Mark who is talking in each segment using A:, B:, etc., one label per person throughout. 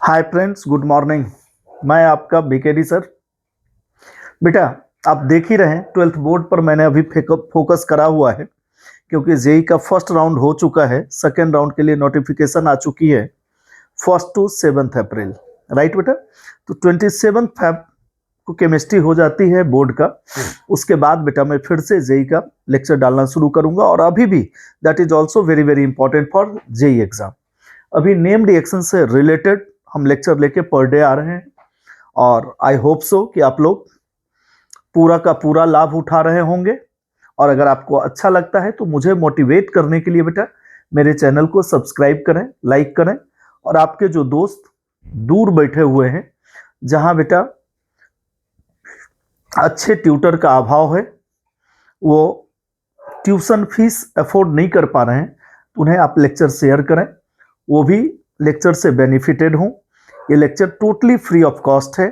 A: Hi friends, good morning. मैं आपका BKD sir. बेटा, आप देख ही रहे हैं 12th बोर्ड पर मैंने अभी फोकस करा हुआ है, क्योंकि जेई का फर्स्ट राउंड हो चुका है। सेकेंड राउंड के लिए नोटिफिकेशन आ चुकी है 1 to 7 अप्रैल। राइट बेटा, तो 27 फेब को केमिस्ट्री हो जाती है बोर्ड का। उसके बाद बेटा मैं फिर से जेई का लेक्चर डालना शुरू करूंगा, और अभी भी that is also very very important for JEE exam. अभी नेम रिएक्शन से रिलेटेड हम लेक्चर लेके पर डे आ रहे हैं, और आई होप सो कि आप लोग पूरा का पूरा लाभ उठा रहे होंगे। और अगर आपको अच्छा लगता है तो मुझे मोटिवेट करने के लिए बेटा मेरे चैनल को सब्सक्राइब करें, लाइक करें, और आपके जो दोस्त दूर बैठे हुए हैं, जहां बेटा अच्छे ट्यूटर का अभाव है, वो ट्यूशन फीस अफोर्ड नहीं कर पा रहे हैं, तो उन्हें आप लेक्चर शेयर करें, वो भी लेक्चर से बेनिफिटेड हों। ये lecture totally free of cost है,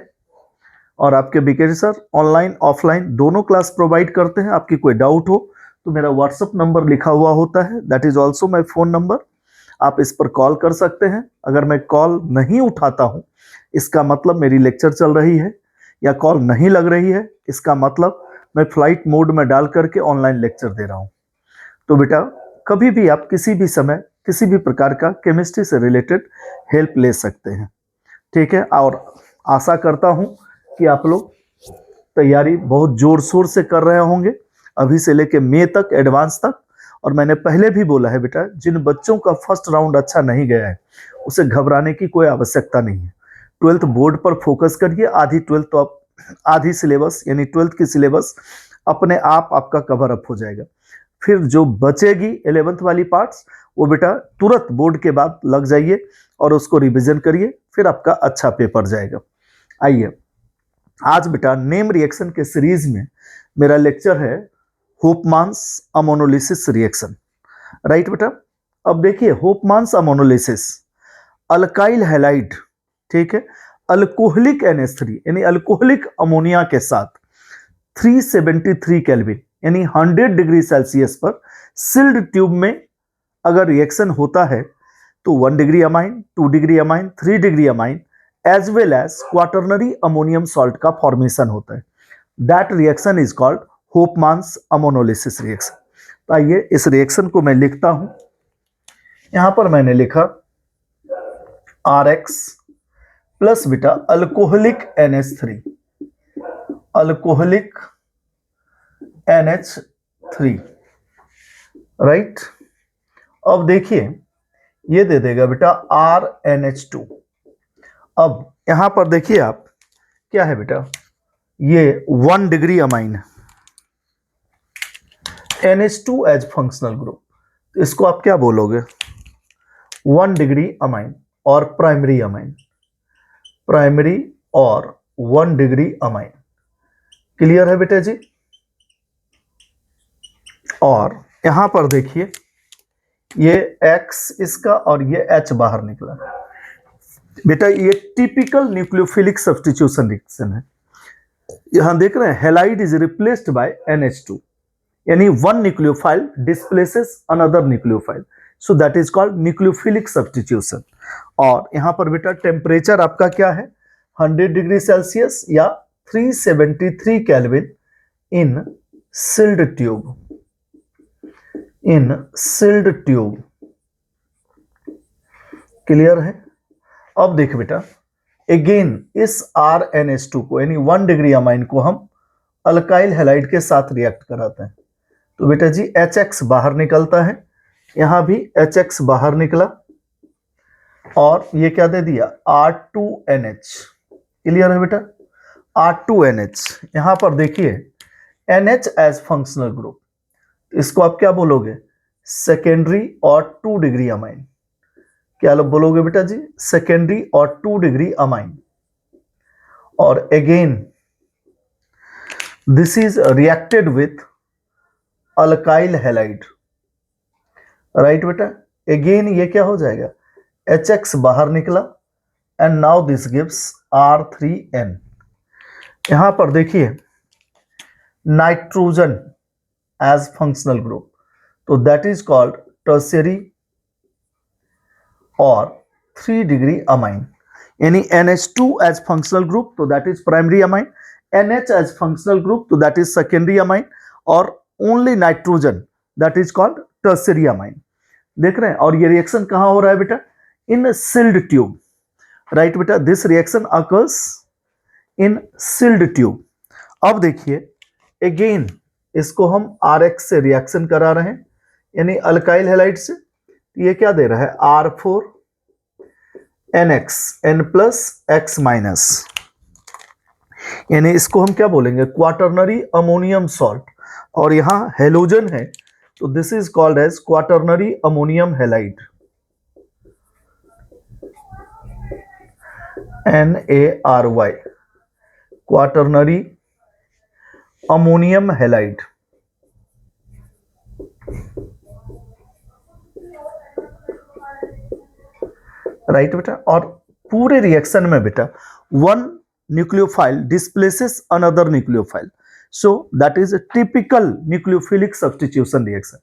A: और आपके बीकेडी सर ऑनलाइन ऑफलाइन दोनों क्लास प्रोवाइड करते हैं। आपकी कोई डाउट हो तो मेरा व्हाट्सअप नंबर लिखा हुआ होता है, that is also my phone number. आप इस पर कॉल कर सकते हैं। अगर मैं कॉल नहीं उठाता हूं, इसका मतलब मेरी लेक्चर चल रही है, या कॉल नहीं लग रही है, इसका मतलब मैं फ्लाइट मोड में डाल करके ऑनलाइन लेक्चर दे रहा हूं। तो बेटा कभी भी आप किसी भी समय किसी भी प्रकार का केमिस्ट्री से रिलेटेड हेल्प ले सकते हैं, ठीक है। और आशा करता हूं कि आप लोग तैयारी बहुत जोर शोर से कर रहे होंगे, अभी से लेके मई तक, एडवांस तक। और मैंने पहले भी बोला है बेटा, जिन बच्चों का फर्स्ट राउंड अच्छा नहीं गया है उसे घबराने की कोई आवश्यकता नहीं है। 12th बोर्ड पर फोकस करिए। आधी 12th तो आप आधी सिलेबस यानी 12th की सिलेबस अपने आप आपका कवर अप हो जाएगा। फिर जो बचेगी 11th वाली पार्ट्स, वो बेटा तुरंत बोर्ड के बाद लग जाइए और उसको रिवीजन करिए, फिर आपका अच्छा पेपर जाएगा। आइए, आज बेटा नेम रिएक्शन के सीरीज में मेरा लेक्चर है होपमान्स अमोनोलिसिस रिएक्शन। राइट बेटा, अब देखिए होपमान्स अमोनोलिसिस अल्काइल हैलाइड, ठीक है, अल्कोहलिक NH3 यानी अल्कोहलिक अमोनिया के साथ 373 केल्विन यानी 100 डिग्री सेल्सियस पर सील्ड ट्यूब में अगर रिएक्शन होता है तो 1 degree amine, 2 degree amine, 3 degree amine as well as quaternary ammonium salt का फॉर्मेशन होता है। That reaction is called Hofmann's ammonolysis reaction. तो आइए इस रिएक्शन को मैं लिखता हूं। यहां पर मैंने लिखा RX प्लस बेटा alcoholic NH3, alcoholic NH3, right. अब देखिए ये दे देगा बेटा RNH2। अब यहां पर देखिए आप क्या है बेटा, ये 1 डिग्री अमाइन है, NH2 एज फंक्शनल ग्रुप, तो इसको आप क्या बोलोगे, 1 डिग्री अमाइन और प्राइमरी अमाइन, प्राइमरी और 1 डिग्री अमाइन। क्लियर है बेटा जी। और यहां पर देखिए ये X इसका और ये H बाहर निकला बेटा, ये टिपिकल न्यूक्लियोफिलिक सब्स्टिट्यूशन रिएक्शन है। यहां देख रहे हैं halide is replaced by NH2 यानी 1 nucleophile displaces another nucleophile, so that is called nucleophilic substitution. और यहां पर बेटा टेम्परेचर आपका क्या है, 100 डिग्री सेल्सियस या 373 kelvin in sealed tube, in sealed tube. Clear है। अब देख बेटा अगेन इस RNH2 को यानी 1 डिग्री अमाइन को हम अल्काइल हैलाइड के साथ रिएक्ट कराते हैं, तो बेटा जी HX बाहर निकलता है, यहां भी HX बाहर निकला, और ये क्या दे दिया R2NH। क्लियर है बेटा, R2NH। यहां पर देखिए NH एज फंक्शनल ग्रुप, इसको आप क्या बोलोगे, सेकेंडरी और 2 डिग्री अमाइन। क्या लोग बोलोगे बेटा जी, सेकेंडरी और 2 डिग्री अमाइन। और again this is reacted with alkyl halide. Right बेटा, अगेन ये क्या हो जाएगा, HX बाहर निकला, and now this gives R3N। यहां पर देखिए नाइट्रोजन एज फंक्शनल ग्रुप, तो दैट इज कॉल्ड टर्शियरी और 3 डिग्री अमाइन, यानी NH2 एज फंक्शनल ग्रुप तो that is primary amine, NH as functional group तो दैट इज सेकेंडरी अमाइन, और only nitrogen that is called tertiary amine. देख रहे हैं? और ये रिएक्शन कहां हो रहा है बेटा? इन सील्ड ट्यूब, राइट बेटा, this reaction occurs in sealed tube. अब देखिए अगेन इसको हम RX से रिएक्शन करा रहे हैं, यानी अल्काइल हैलाइड से। ये क्या दे रहा है? R4NX N plus X minus, यानी इसको हम क्या बोलेंगे? क्वाटर्नरी अमोनियम सॉल्ट, और यहां हेलोजन है तो this is called as quaternary ammonium halide, NaRy, quaternary ammonium halide. Right बेटा, और पूरे रिएक्शन में बेटा one nucleophile displaces another nucleophile, so that is a typical nucleophilic substitution reaction.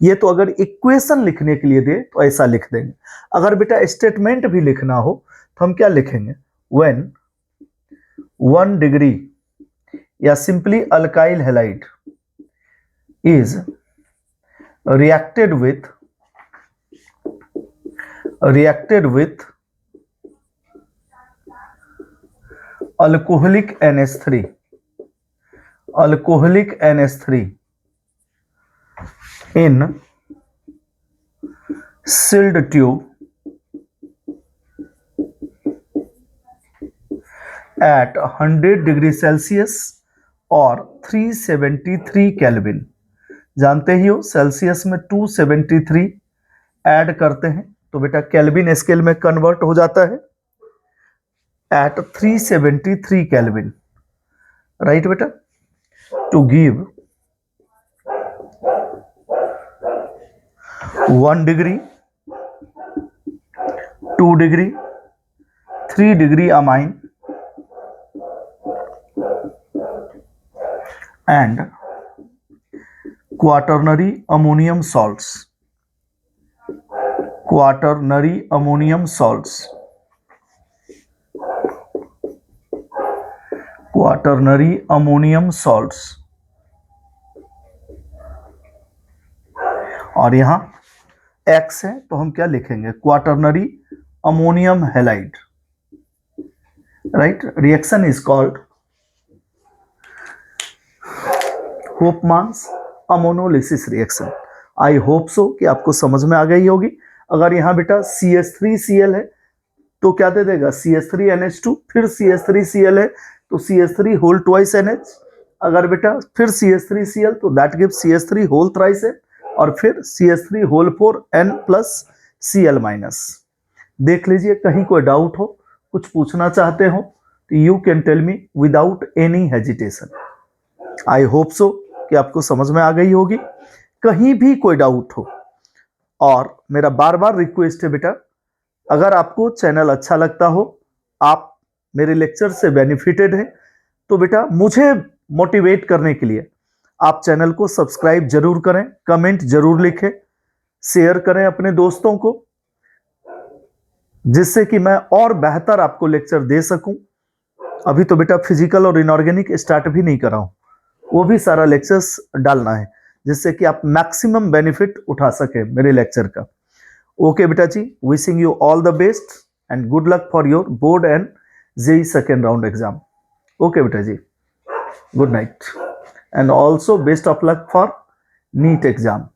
A: ये तो अगर इक्वेशन लिखने के लिए दे तो ऐसा लिख देंगे, अगर बेटा स्टेटमेंट भी लिखना हो तो हम क्या लिखेंगे? व्हेन 1 डिग्री या simply alkyl halide is reacted with alcoholic NH3 in sealed tube at 100 degree Celsius और 373 केल्विन। जानते ही हो सेल्सियस में 273 ऐड करते हैं तो बेटा केल्विन स्केल में कन्वर्ट हो जाता है एट 373 केल्विन, राइट बेटा, to give 1 degree, 2 degree, 3 degree amine and quaternary ammonium salts, quaternary ammonium salts, quaternary ammonium salts, और यहां X है तो हम क्या लिखेंगे? Quaternary ammonium halide, right. Reaction is called Hofmann's ammonolysis reaction. I hope so कि आपको समझ में आ गई होगी। अगर यहाँ बेटा CH3Cl है तो क्या दे देगा? CH3NH2, फिर CH3Cl है तो CH3 होल ट्वाइस NH, अगर बेटा फिर CH3Cl तो that give CH3 whole thrice N, और फिर CH3 whole 4 N plus Cl minus. देख लीजिए, कहीं कोई डाउट हो, कुछ पूछना चाहते हो तो you can tell me without any hesitation. I hope so कि आपको समझ में आ गई होगी। कहीं भी कोई डाउट हो, और मेरा बार बार रिक्वेस्ट है बेटा, अगर आपको चैनल अच्छा लगता हो, आप मेरे लेक्चर से बेनिफिटेड हैं, तो बेटा मुझे मोटिवेट करने के लिए आप चैनल को सब्सक्राइब जरूर करें, कमेंट जरूर लिखें, शेयर करें अपने दोस्तों को, जिससे कि मैं और बेहतर आपको लेक्चर दे सकूं। अभी तो बेटा फिजिकल और इनऑर्गेनिक स्टार्ट भी नहीं कर रहा हूं, वो भी सारा लेक्चर्स डालना है, जिससे कि आप मैक्सिमम बेनिफिट उठा सके मेरे लेक्चर का। ओके बेटा जी, wishing you all the best and good luck for your board and JEE second round exam. Okay बेटा जी, good night and also best of luck for NEET exam.